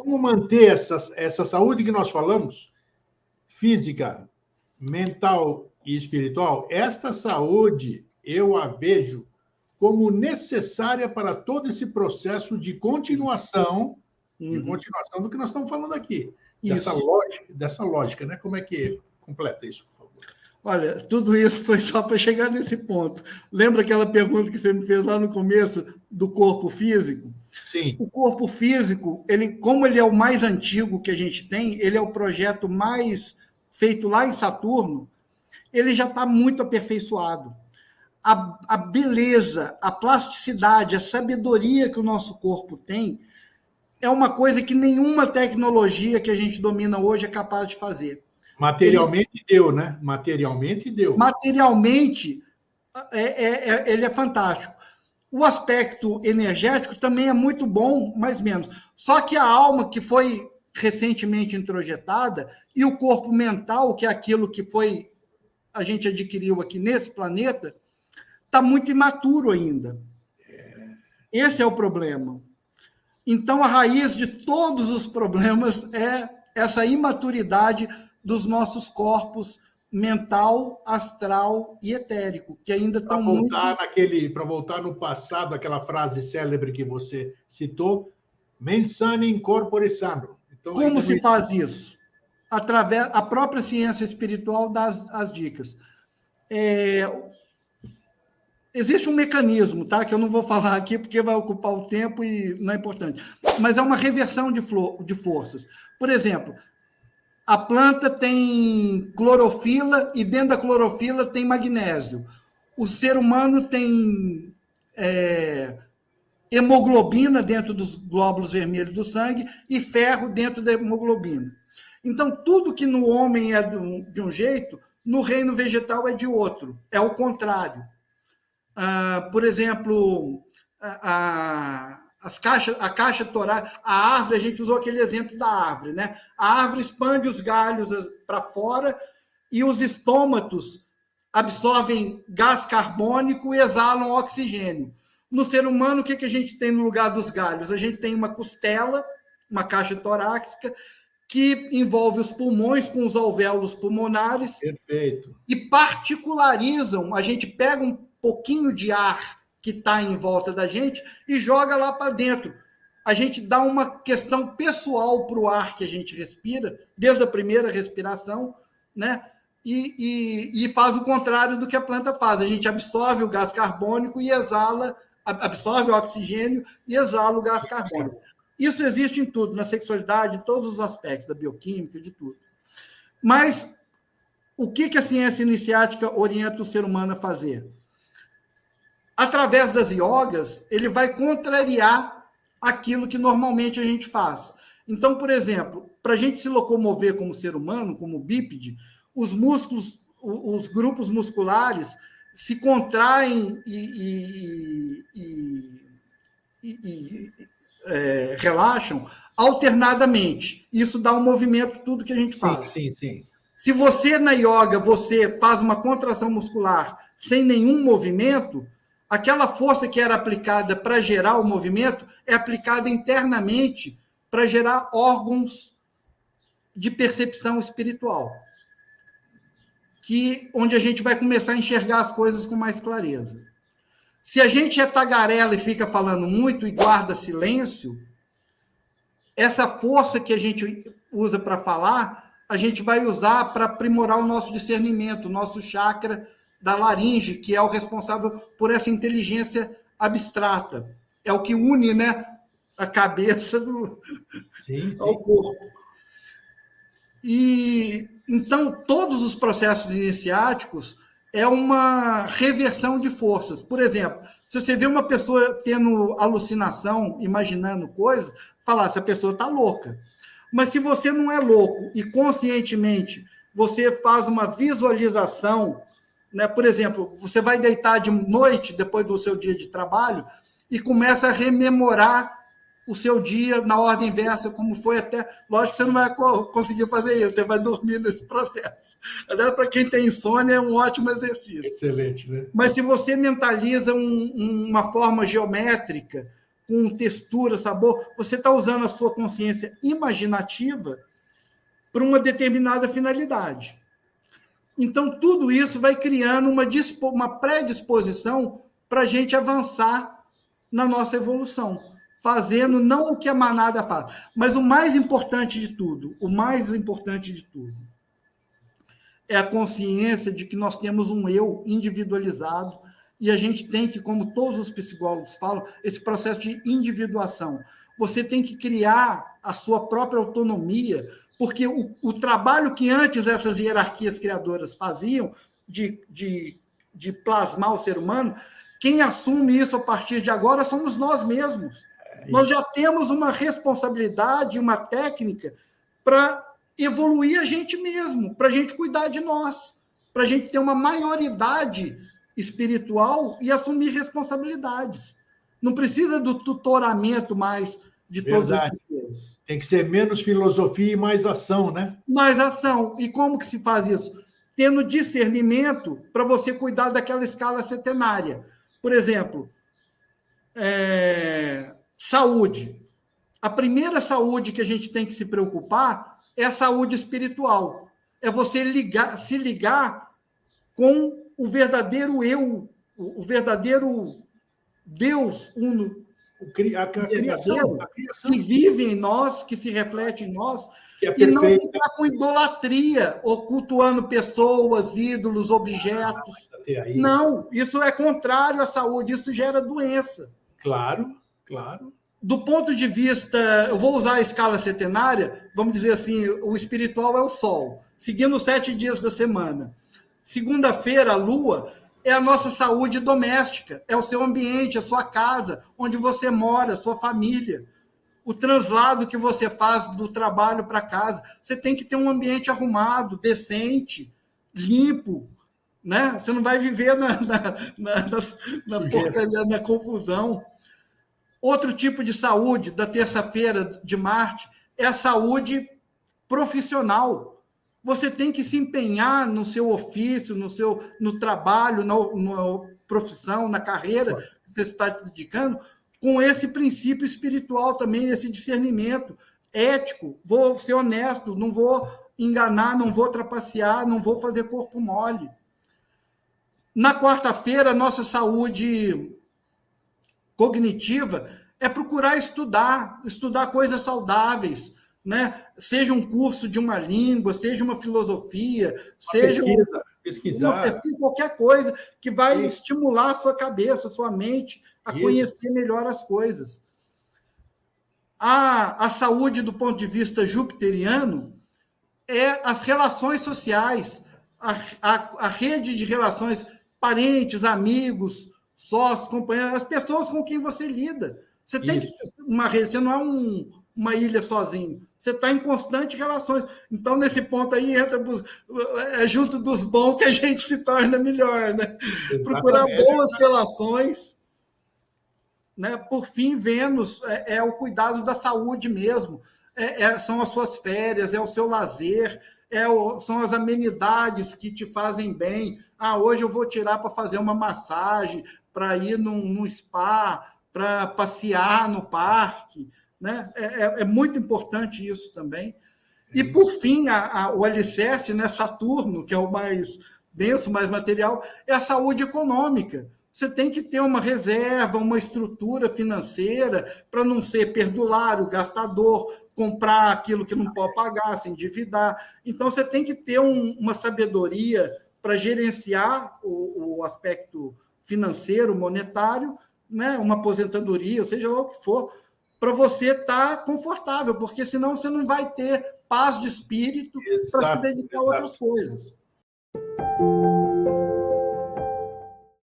como manter essa saúde que nós falamos, física, mental e espiritual, esta saúde eu a vejo como necessária para todo esse processo de continuação, do que nós estamos falando aqui. Dessa lógica, né? Como é que completa isso, por favor? Olha, tudo isso foi só para chegar nesse ponto. Lembra aquela pergunta que você me fez lá no começo do corpo físico? Sim. O corpo físico, como ele é o mais antigo que a gente tem, ele é o projeto mais feito lá em Saturno, ele já está muito aperfeiçoado. A beleza, a plasticidade, a sabedoria que o nosso corpo tem é uma coisa que nenhuma tecnologia que a gente domina hoje é capaz de fazer. Materialmente deu, né? Materialmente deu. Materialmente, ele é fantástico. O aspecto energético também é muito bom, mais ou menos. Só que a alma que foi recentemente introjetada e o corpo mental, que é aquilo que a gente adquiriu aqui nesse planeta, está muito imaturo ainda. Esse é o problema. Então, a raiz de todos os problemas é essa imaturidade dos nossos corpos mental, astral e etérico, que ainda estão muito... Para voltar no passado, aquela frase célebre que você citou, mens sana in corpore sano. Então, como se faz isso? Através a própria ciência espiritual dá as dicas. Existe um mecanismo, tá? Que eu não vou falar aqui porque vai ocupar o tempo e não é importante, mas é uma reversão de forças. Por exemplo, a planta tem clorofila e dentro da clorofila tem magnésio. O ser humano tem hemoglobina dentro dos glóbulos vermelhos do sangue e ferro dentro da hemoglobina. Então, tudo que no homem é de um jeito, no reino vegetal é de outro, é o contrário. Por exemplo, a caixa torácica, a árvore, a gente usou aquele exemplo da árvore, né? A árvore expande os galhos para fora e os estômatos absorvem gás carbônico e exalam oxigênio. No ser humano, o que a gente tem no lugar dos galhos? A gente tem uma costela, uma caixa torácica, que envolve os pulmões com os alvéolos pulmonares. Perfeito. E particularizam, a gente pega um pouquinho de ar que está em volta da gente e joga lá para dentro. A gente dá uma questão pessoal para o ar que a gente respira, desde a primeira respiração, né? E faz o contrário do que a planta faz. A gente absorve o gás carbônico e exala, absorve o oxigênio e exala o gás carbônico. Isso existe em tudo, na sexualidade, em todos os aspectos, da bioquímica, de tudo. Mas o que a ciência iniciática orienta o ser humano a fazer? Através das yogas, ele vai contrariar aquilo que normalmente a gente faz. Então, por exemplo, para a gente se locomover como ser humano, como bípede, os músculos, os grupos musculares se contraem e relaxam alternadamente. Isso dá um movimento, tudo que a gente faz. Sim. Se você, na yoga, você faz uma contração muscular sem nenhum movimento, aquela força que era aplicada para gerar o movimento é aplicada internamente para gerar órgãos de percepção espiritual, onde a gente vai começar a enxergar as coisas com mais clareza. Se a gente é tagarela e fica falando muito e guarda silêncio, essa força que a gente usa para falar, a gente vai usar para aprimorar o nosso discernimento, o nosso chakra da laringe, que é o responsável por essa inteligência abstrata. É o que une, né, a cabeça ao corpo. E então todos os processos iniciáticos é uma reversão de forças. Por exemplo, se você vê uma pessoa tendo alucinação, imaginando coisas, falar, essa pessoa está louca. Mas se você não é louco e conscientemente você faz uma visualização, né? Por exemplo, você vai deitar de noite, depois do seu dia de trabalho, e começa a rememorar o seu dia na ordem inversa, como foi até... Lógico que você não vai conseguir fazer isso, você vai dormir nesse processo. Aliás, para quem tem insônia, é um ótimo exercício. Excelente, né? Mas se você mentaliza uma forma geométrica, com textura, sabor, você está usando a sua consciência imaginativa para uma determinada finalidade. Então, tudo isso vai criando uma predisposição para a gente avançar na nossa evolução, fazendo não o que a manada faz, mas o mais importante de tudo, é a consciência de que nós temos um eu individualizado e a gente tem que, como todos os psicólogos falam, esse processo de individuação. Você tem que criar a sua própria autonomia, porque o trabalho que antes essas hierarquias criadoras faziam de plasmar o ser humano, quem assume isso a partir de agora somos nós mesmos. Nós já temos uma responsabilidade, uma técnica para evoluir a gente mesmo, para a gente cuidar de nós, para a gente ter uma maioridade espiritual e assumir responsabilidades. Não precisa do tutoramento mais de todos esses coisas. Tem que ser menos filosofia e mais ação, né? Mais ação. E como que se faz isso? Tendo discernimento para você cuidar daquela escala setenária. Por exemplo, saúde. A primeira saúde que a gente tem que se preocupar é a saúde espiritual. É você se ligar com o verdadeiro eu, o verdadeiro Deus uno, a criação, que vive em nós, que se reflete em nós, e não ficar com idolatria, ou cultuando pessoas, ídolos, objetos. Não, isso é contrário à saúde, isso gera doença. Claro, claro. Do ponto de vista, eu vou usar a escala setenária, vamos dizer assim, o espiritual é o Sol, seguindo os 7 dias da semana. Segunda-feira, a Lua, é a nossa saúde doméstica, é o seu ambiente, a sua casa, onde você mora, a sua família. O translado que você faz do trabalho para casa. Você tem que ter um ambiente arrumado, decente, limpo, né? Você não vai viver na porcaria, na confusão. Outro tipo de saúde da terça-feira de Marte é a saúde profissional. Você tem que se empenhar no seu ofício, no trabalho, na profissão, na carreira que você está se dedicando, com esse princípio espiritual também, esse discernimento ético. Vou ser honesto, não vou enganar, não vou trapacear, não vou fazer corpo mole. Na quarta-feira, a nossa saúde cognitiva é procurar estudar coisas saudáveis, né? Seja um curso de uma língua, seja uma filosofia, seja pesquisar, qualquer coisa que vai estimular a sua cabeça, a sua mente a conhecer melhor as coisas. A saúde, do ponto de vista jupiteriano, é as relações sociais, a rede de relações, parentes, amigos, sócios, companheiros, as pessoas com quem você lida. Você tem que ter uma rede, você não é uma ilha sozinho. Você está em constante relações. Então, nesse ponto aí, entra junto dos bons que a gente se torna melhor, né? Procurar boas relações. Né? Por fim, Vênus é o cuidado da saúde mesmo. São as suas férias, é o seu lazer, são as amenidades que te fazem bem. Hoje eu vou tirar para fazer uma massagem, para ir num spa, para passear no parque. Né? É muito importante isso também. E, por fim, o alicerce, né, Saturno, que é o mais denso, mais material, é a saúde econômica. Você tem que ter uma reserva, uma estrutura financeira para não ser perdulário, gastador, comprar aquilo que não pode pagar, se endividar. Então, você tem que ter uma sabedoria para gerenciar o aspecto financeiro, monetário, né, uma aposentadoria, ou seja lá o que for, para você estar confortável, porque senão você não vai ter paz de espírito para se dedicar a outras coisas.